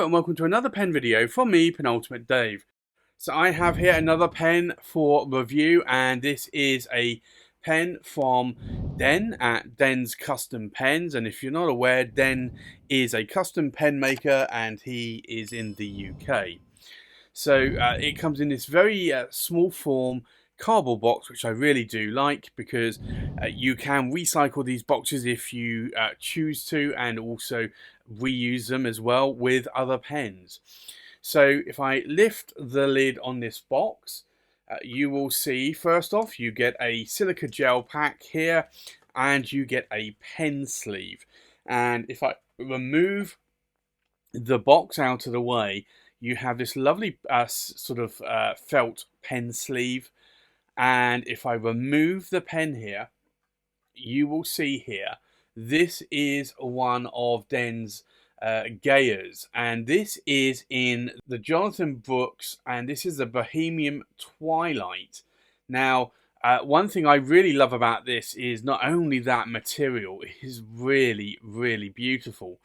and welcome to another pen video from me, Penultimate Dave. So I have here another pen for review, and this is a pen from Den at Den's Custom Pens. And if you're not aware, Den is a custom pen maker and he is in the UK. So it comes in this very small form cardboard box, which I really do like, because you can recycle these boxes if you choose to, and also reuse them as well with other pens. So if I lift the lid on this box, you will see, first off, you get a silica gel pack here, and you get a pen sleeve. And if I remove the box out of the way, you have this lovely felt pen sleeve. And if I remove the pen here, you will see here, this is one of Den's Gaeas, and this is in the Jonathan Brooks, and this is the Bohemium Twilight. Now, one thing I really love about this is not only that material is really, really beautiful,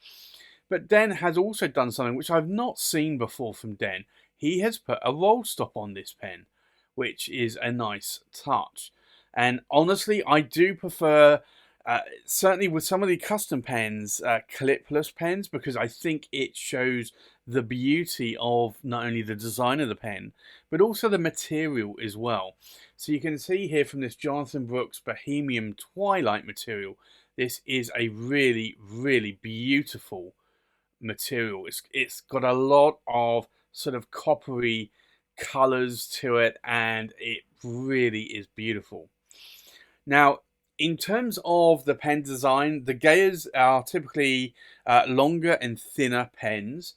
but Den has also done something which I've not seen before from Den. He has put a roll stop on this pen, which is a nice touch. And honestly, I do prefer, certainly with some of the custom pens, clipless pens, because I think it shows the beauty of not only the design of the pen, but also the material as well. So you can see here from this Jonathan Brooks Bohemium Twilight material, this is a really, really beautiful material. It's got a lot of sort of coppery colors to it, and it really is beautiful. Now, in terms of the pen design, the Gaeas are typically longer and thinner pens.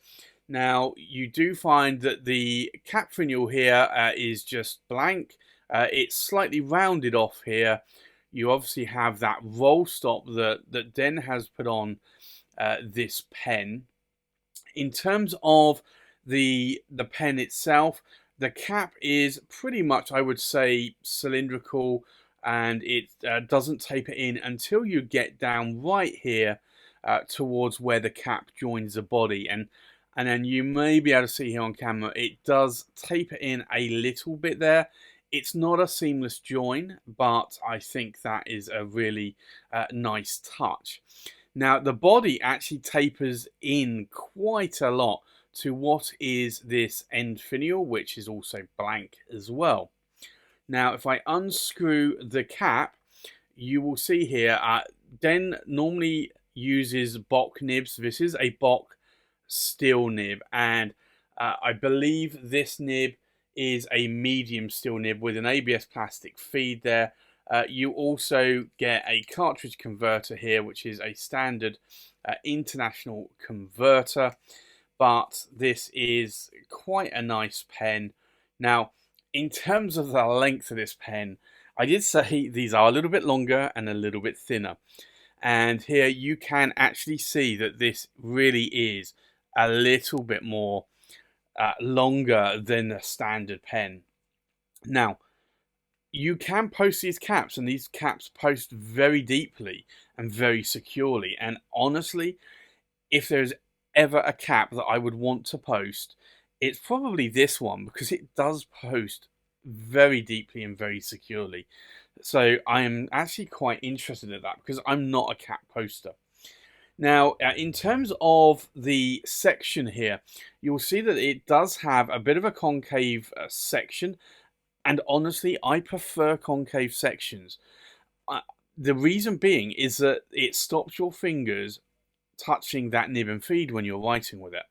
Now, you do find that the cap finial here is just blank. It's slightly rounded off here. You obviously have that roll stop that Den has put on this pen. In terms of the pen itself, the cap is pretty much, I would say, cylindrical, and it doesn't taper in until you get down right here towards where the cap joins the body. And then you may be able to see here on camera, it does taper in a little bit there. It's not a seamless join, but I think that is a really nice touch. Now, the body actually tapers in quite a lot to what is this end finial, which is also blank as well. Now, if I unscrew the cap, you will see here, Den normally uses Bock nibs. This is a Bock steel nib, and I believe this nib is a medium steel nib with an ABS plastic feed there. You also get a cartridge converter here, which is a standard international converter. But this is quite a nice pen. Now, in terms of the length of this pen, I did say these are a little bit longer and a little bit thinner. And here you can actually see that this really is a little bit more longer than the standard pen. Now, you can post these caps, and these caps post very deeply and very securely. And honestly, if there's ever a cap that I would want to post, it's probably this one, because it does post very deeply and very securely. So I am actually quite interested in that, because I'm not a cap poster. Now, in terms of the section here, you'll see that it does have a bit of a concave section, and honestly, I prefer concave sections. The reason being is that it stops your fingers touching that nib and feed when you're writing with it.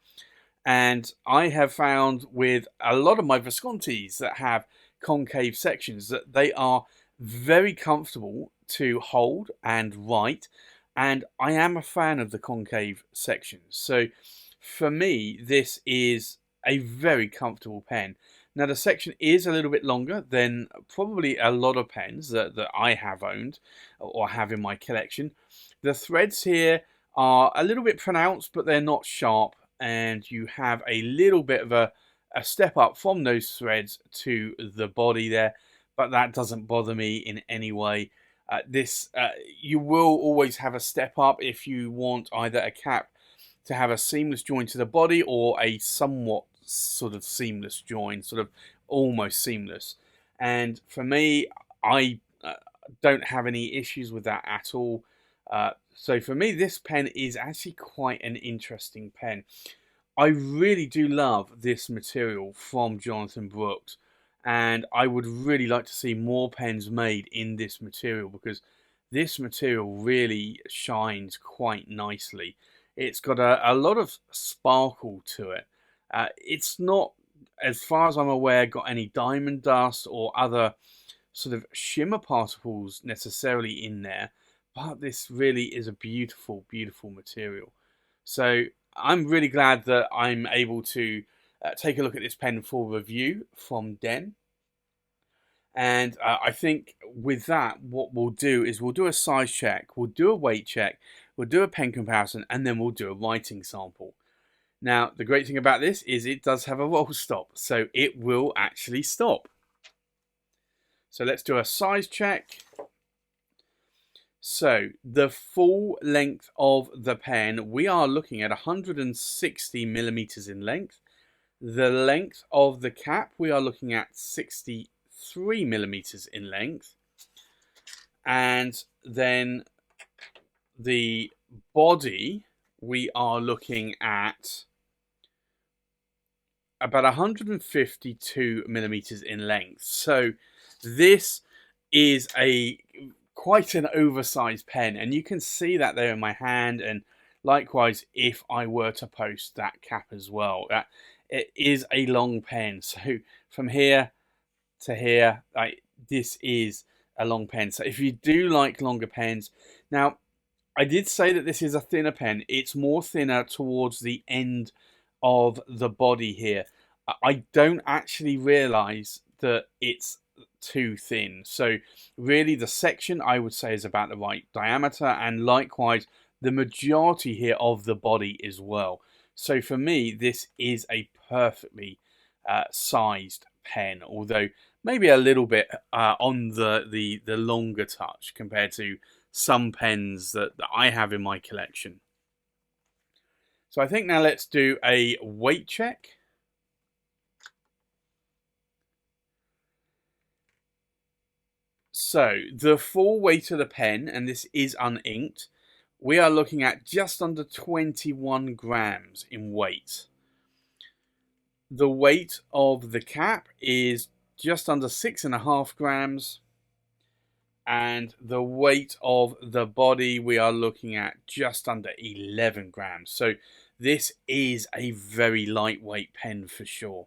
And I have found with a lot of my Viscontis that have concave sections that they are very comfortable to hold and write, and I am a fan of the concave sections. So for me, this is a very comfortable pen. Now, the section is a little bit longer than probably a lot of pens that I have owned or have in my collection. The threads here are a little bit pronounced, but they're not sharp, and you have a little bit of a step up from those threads to the body there, but that doesn't bother me in any way. You will always have a step up if you want either a cap to have a seamless join to the body or a somewhat sort of seamless join, sort of almost seamless. And for me, I don't have any issues with that at all. So for me, this pen is actually quite an interesting pen. I really do love this material from Jonathan Brooks, and I would really like to see more pens made in this material because this material really shines quite nicely. It's got a lot of sparkle to it. It's not, as far as I'm aware, got any diamond dust or other sort of shimmer particles necessarily in there, but this really is a beautiful, beautiful material. So I'm really glad that I'm able to take a look at this pen for review from Den. And I think with that, what we'll do is we'll do a size check, we'll do a weight check, we'll do a pen comparison, and then we'll do a writing sample. Now, the great thing about this is it does have a roll stop, so it will actually stop. So let's do a size check. So the full length of the pen, we are looking at 160 millimeters in length. The length of the cap, we are looking at 63 millimeters in length. And then the body, we are looking at about 152 millimeters in length. So this is quite an oversized pen, and you can see that there in my hand, and likewise if I were to post that cap as well. It is a long pen, so from here to here, this is a long pen. So if you do like longer pens, now I did say that this is a thinner pen. It's more thinner towards the end of the body here. I don't actually realize that it's too thin. So really the section I would say is about the right diameter, and likewise the majority here of the body as well. So for me, this is a perfectly sized pen, although maybe a little bit on the longer touch compared to some pens that I have in my collection. So I think now let's do a weight check. So the full weight of the pen, and this is uninked, we are looking at just under 21 grams in weight. The weight of the cap is just under 6.5 grams. And the weight of the body, we are looking at just under 11 grams. So this is a very lightweight pen for sure.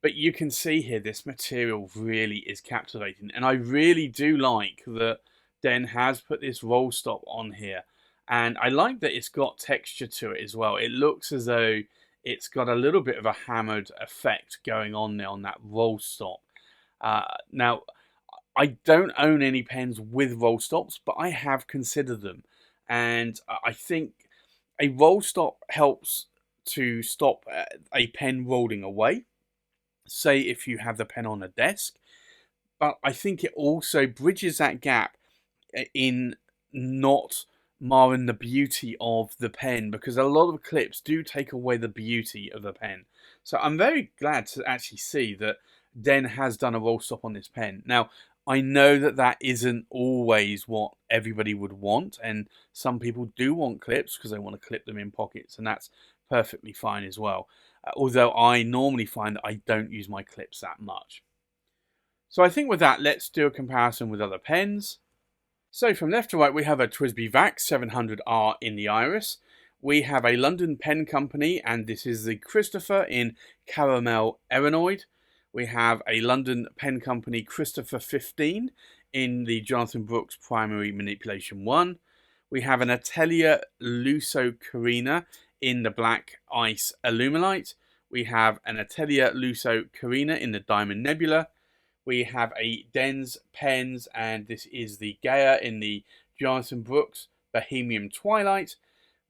But you can see here, this material really is captivating. And I really do like that Den has put this roll stop on here. And I like that it's got texture to it as well. It looks as though it's got a little bit of a hammered effect going on there on that roll stop. Now, I don't own any pens with roll stops, but I have considered them. And I think a roll stop helps to stop a pen rolling away. Say if you have the pen on a desk, but I think it also bridges that gap in not marring the beauty of the pen, because a lot of clips do take away the beauty of the pen. So I'm very glad to actually see that Den has done a roll stop on this pen. Now, I know that that isn't always what everybody would want, and some people do want clips because they want to clip them in pockets, and that's perfectly fine as well. Although I normally find that I don't use my clips that much. So I think with that, let's do a comparison with other pens. So from left to right, we have a TWSBI VAX 700R in the iris. We have a London pen company, and this is the Christopher in Caramel Erinoid. We have a London pen company, Christopher 15, in the Jonathan Brooks Primary Manipulation 1. We have an Atelier Lusso Carina in the Black Ice Illuminite. We have an Atelier Lusso Carina in the Diamond Nebula. We have a Den's pens, and this is the Gaea in the Jonathan Brooks Bohemium Twilight.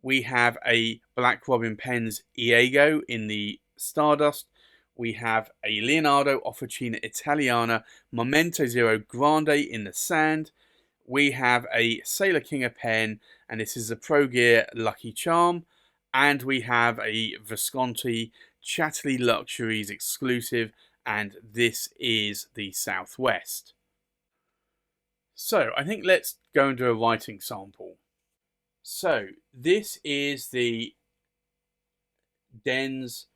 We have a Black Robin Pens Iego in the Stardust. We have a Leonardo Officina Italiana Momento Zero Grande in the Sand. we have a Sailor King pen, and this is a Pro Gear Lucky Charm, and we have a Visconti Chatterley Luxuries exclusive, and this is the Southwest. So I think let's go and do a writing sample. So this is the Den's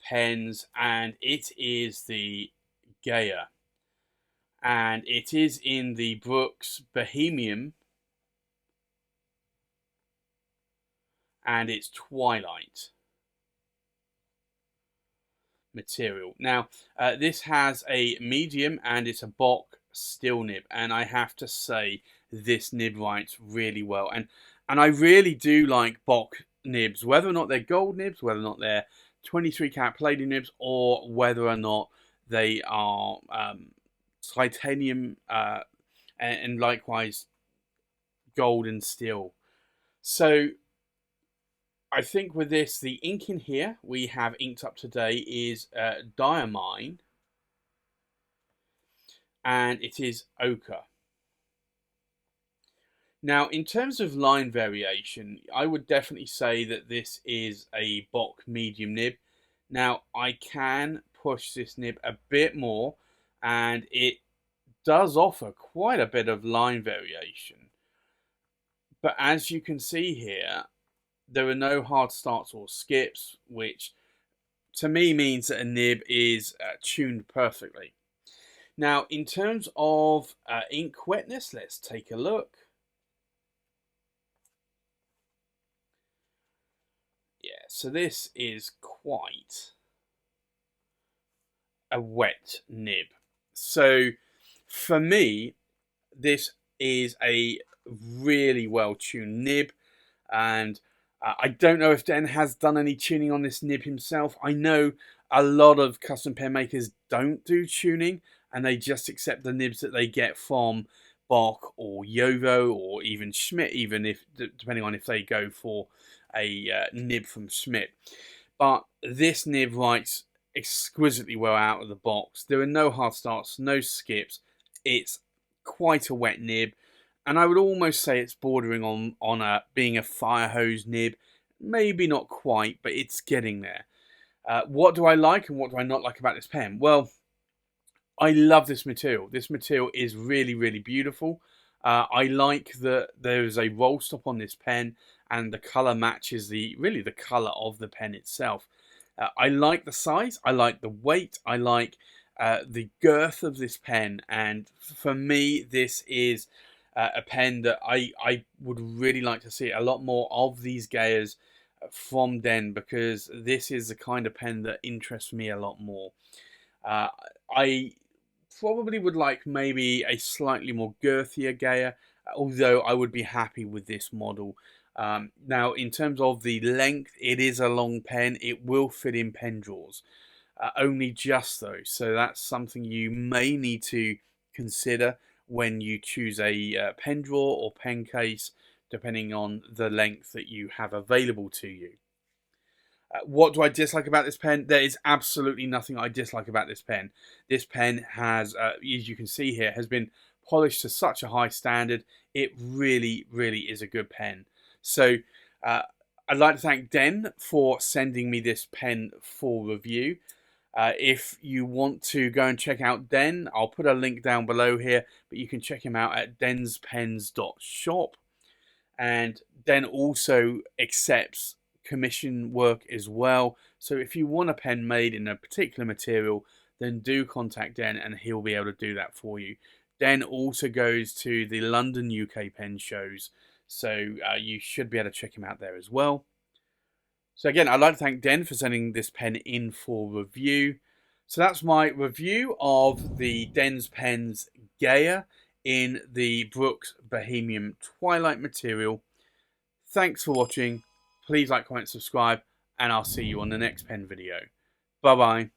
pens, and it is the Gaea, and it is in the Brooks Bohemium, and it's Twilight material. Now this has a medium and it's a Bock steel nib, and I have to say this nib writes really well, and I really do like Bock nibs, whether or not they're gold nibs, whether or not they're 23 karat palladium nibs, or whether or not they are titanium and likewise gold and steel. So I think with this, the ink in here we have inked up today is Diamine, and it is ochre. Now, in terms of line variation, I would definitely say that this is a Bock medium nib. Now, I can push this nib a bit more, and it does offer quite a bit of line variation. But as you can see here, there are no hard starts or skips, which to me means that a nib is tuned perfectly. Now, in terms of ink wetness, let's take a look. Yeah, so this is quite a wet nib. So for me, this is a really well tuned nib, and I don't know if Den has done any tuning on this nib himself. I know a lot of custom pen makers don't do tuning, and they just accept the nibs that they get from Bock or Yovo or even Schmidt, even if depending on if they go for a nib from Schmidt. But this nib writes exquisitely well out of the box. There are no hard starts, no skips. It's quite a wet nib, and I would almost say it's bordering on being a fire hose nib. Maybe not quite, but it's getting there. What do I like and what do I not like about this pen? Well, I love this material. This material is really, really beautiful. I like that there is a roll stop on this pen, and the colour matches the colour of the pen itself. I like the size. I like the weight. I like the girth of this pen, and for me, this is a pen that I would really like to see a lot more of these Gaeas from Den, because this is the kind of pen that interests me a lot more. I probably would like maybe a slightly more girthier Gaea, although I would be happy with this model. Now, in terms of the length, it is a long pen. It will fit in pen drawers, only just though. So that's something you may need to consider when you choose a pen drawer or pen case, depending on the length that you have available to you. What do I dislike about this pen? There is absolutely nothing I dislike about this pen. This pen has, as you can see here, has been polished to such a high standard. It really, really is a good pen. So I'd like to thank Den for sending me this pen for review. If you want to go and check out Den, I'll put a link down below here, but you can check him out at denspens.shop. And Den also accepts commission work as well. So if you want a pen made in a particular material, then do contact Den and he'll be able to do that for you. Den also goes to the London UK pen shows, so you should be able to check him out there as well. So again, I'd like to thank Den for sending this pen in for review. So that's my review of the Den's Pens Gaea in the Brooks Bohemium Twilight material. Thanks for watching. Please like, comment, subscribe, and I'll see you on the next pen video. Bye bye.